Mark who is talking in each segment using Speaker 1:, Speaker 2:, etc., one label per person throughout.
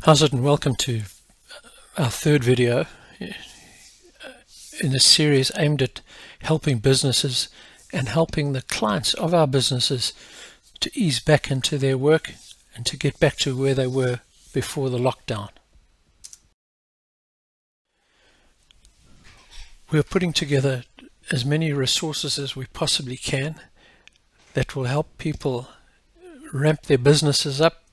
Speaker 1: How's it, and welcome to our third video in a series aimed at helping businesses and helping the clients of our businesses to ease back into their work and to get back to where they were before the lockdown. We're putting together as many resources as we possibly can that will help people ramp their businesses up,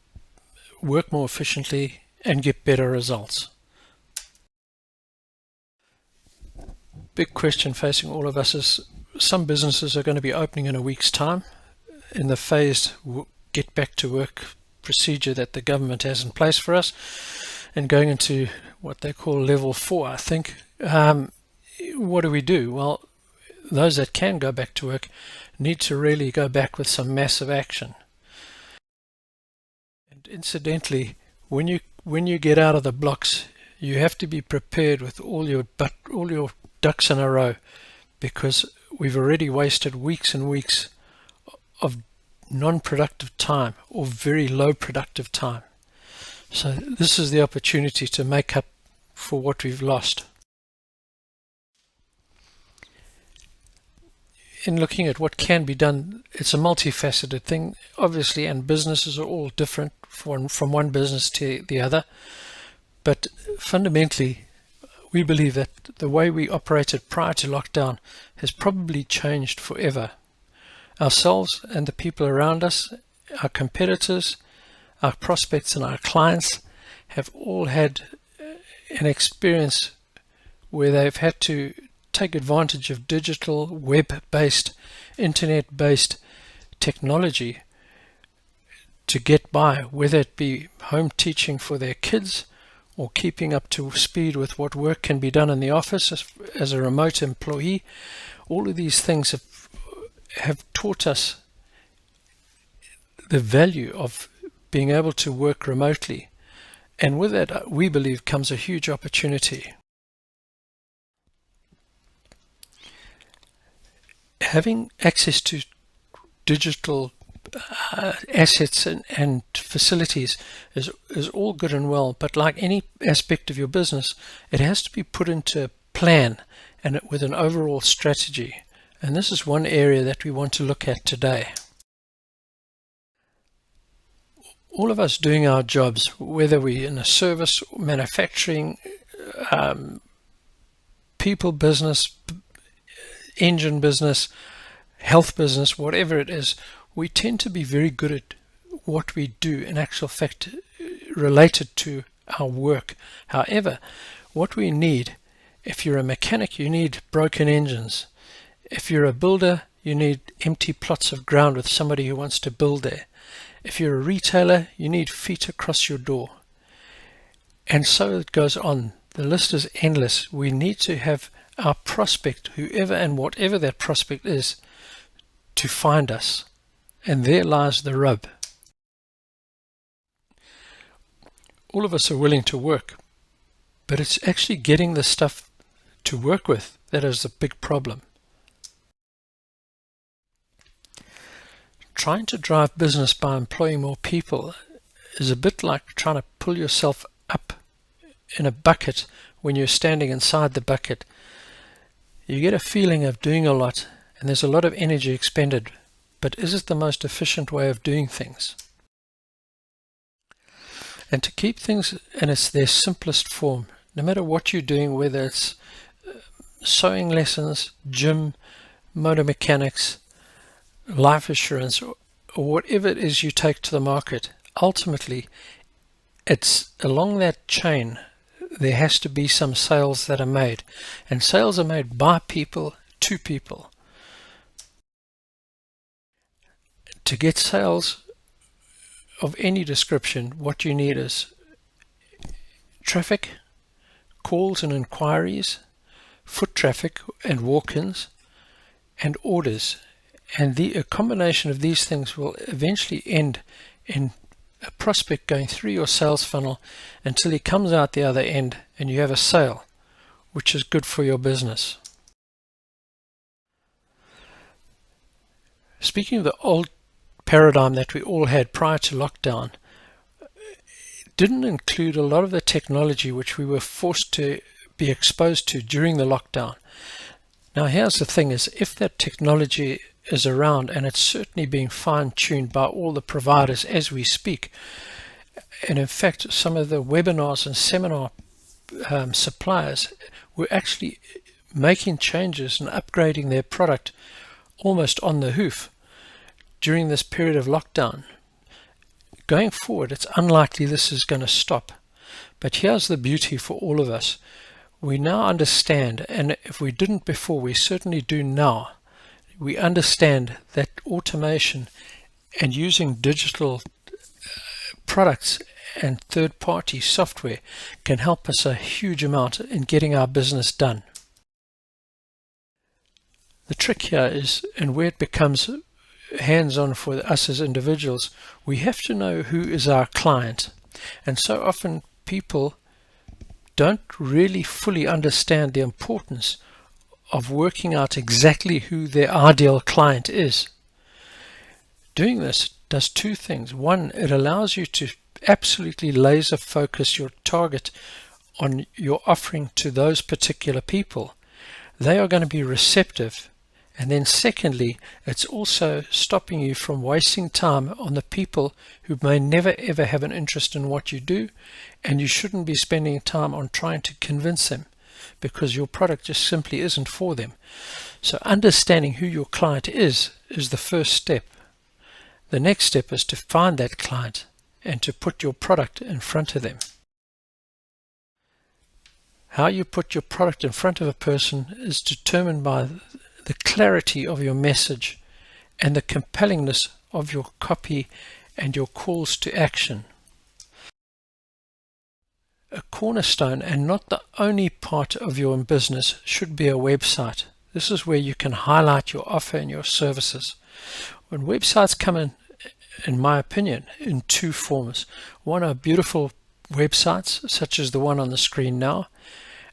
Speaker 1: work more efficiently, and get better results. Big question facing all of us is some businesses are going to be opening in a week's time in the phased get back to work procedure that the government has in place for us, and going into what they call level 4, I think. What do we do? Well, those that can go back to work need to really go back with some massive action. And incidentally, when you get out of the blocks, you have to be prepared with all your ducks in a row, because we've already wasted weeks and weeks of non-productive time or very low productive time. So this is the opportunity to make up for what we've lost. In looking at what can be done, it's a multifaceted thing, obviously, and businesses are all different from one business to the other. But fundamentally, we believe that the way we operated prior to lockdown has probably changed forever. Ourselves and the people around us, our competitors, our prospects and our clients have all had an experience where they've had to take advantage of digital, web-based, internet-based technology to get by, whether it be home teaching for their kids or keeping up to speed with what work can be done in the office as a remote employee. All of these things have taught us the value of being able to work remotely. And with that, we believe, comes a huge opportunity. Having access to digital assets and facilities is all good and well, but like any aspect of your business, it has to be put into a plan and with an overall strategy. And this is one area that we want to look at today. All of us doing our jobs, whether we're in a service, manufacturing, people business, engine business, health business, whatever it is, we tend to be very good at what we do, in actual fact, related to our work. However, what we need, if you're a mechanic, you need broken engines. If you're a builder, you need empty plots of ground with somebody who wants to build there. If you're a retailer, you need feet across your door. And so it goes on. The list is endless. We need to have our prospect, whoever and whatever that prospect is, to find us. And there lies the rub. All of us are willing to work, but it's actually getting the stuff to work with that is the big problem. Trying to drive business by employing more people is a bit like trying to pull yourself up in a bucket when you're standing inside the bucket. You get a feeling of doing a lot, and there's a lot of energy expended, but is it the most efficient way of doing things? And to keep things in their simplest form, no matter what you're doing, whether it's sewing lessons, gym, motor mechanics, life assurance, or whatever it is you take to the market, ultimately it's along that chain. There has to be some sales that are made, and sales are made by people to people. To get sales of any description, what you need is traffic, calls and inquiries, foot traffic and walk-ins, and orders. And a combination of these things will eventually end in a prospect going through your sales funnel until he comes out the other end and you have a sale, which is good for your business. Speaking of the old paradigm that we all had prior to lockdown, didn't include a lot of the technology which we were forced to be exposed to during the lockdown. Now here's the thing, is if that technology is around, and it's certainly being fine-tuned by all the providers as we speak, and in fact some of the webinars and seminar suppliers were actually making changes and upgrading their product almost on the hoof during this period of lockdown. Going forward, it's unlikely this is going to stop. But here's the beauty for all of us. We now understand, and if we didn't before, we certainly do now. We understand that automation and using digital products and third-party software can help us a huge amount in getting our business done. The trick here is, and where it becomes hands-on for us as individuals, we have to know who is our client. And so often people don't really fully understand the importance of working out exactly who their ideal client is. Doing this does two things. One, it allows you to absolutely laser focus your target on your offering to those particular people. They are going to be receptive. And then secondly, it's also stopping you from wasting time on the people who may never ever have an interest in what you do, and you shouldn't be spending time on trying to convince them because your product just simply isn't for them. So understanding who your client is the first step. The next step is to find that client and to put your product in front of them. How you put your product in front of a person is determined by the clarity of your message and the compellingness of your copy and your calls to action. A cornerstone, and not the only part of your business, should be a website. This is where you can highlight your offer and your services. When websites come in my opinion, in two forms. One are beautiful websites, such as the one on the screen now,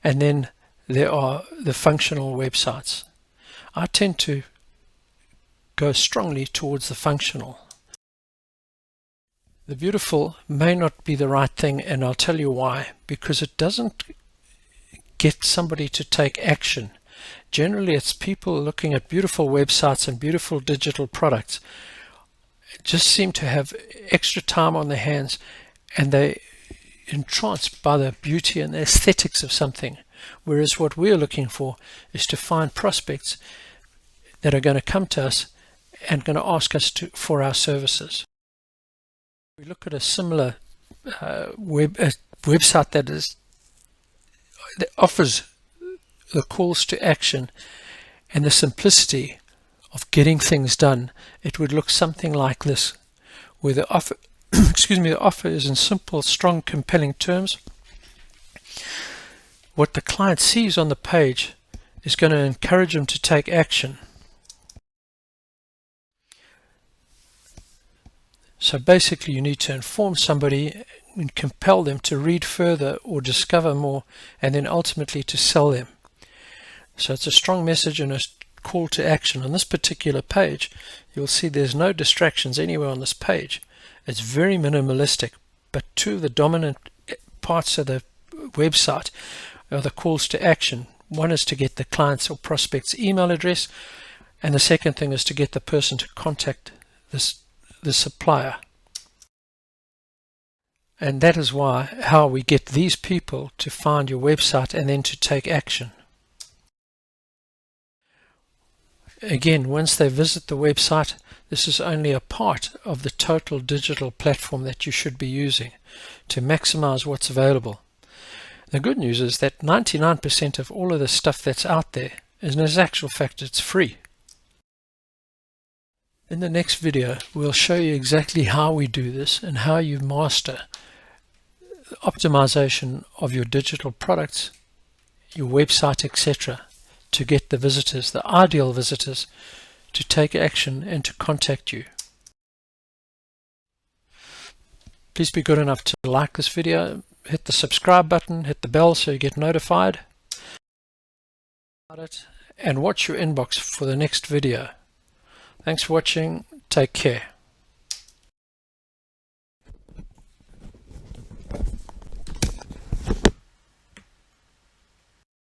Speaker 1: and then there are the functional websites. I tend to go strongly towards the functional. The beautiful may not be the right thing, and I'll tell you why. Because it doesn't get somebody to take action. Generally, it's people looking at beautiful websites and beautiful digital products, just seem to have extra time on their hands, and they're entranced by the beauty and the aesthetics of something. Whereas what we're looking for is to find prospects that are going to come to us and going to ask us for our services. We look at a similar website that offers the calls to action and the simplicity of getting things done. It would look something like this, where the offer the offer is in simple, strong, compelling terms. What the client sees on the page is going to encourage them to take action. So basically you need to inform somebody and compel them to read further or discover more, and then ultimately to sell them. So it's a strong message and a call to action. On this particular page, you'll see there's no distractions anywhere on this page. It's very minimalistic, but two of the dominant parts of the website are the calls to action. One is to get the client's or prospect's email address, and the second thing is to get the person to contact the supplier. And that is how we get these people to find your website and then to take action. Again, once they visit the website, this is only a part of the total digital platform that you should be using to maximize what's available. The good news is that 99% of all of the stuff that's out there is, in actual fact, it's free. In the next video, we'll show you exactly how we do this and how you master the optimization of your digital products, your website, etc., to get the visitors, the ideal visitors, to take action and to contact you. Please be good enough to like this video, hit the subscribe button, hit the bell so you get notified about it, and watch your inbox for the next video. Thanks for watching. Take care.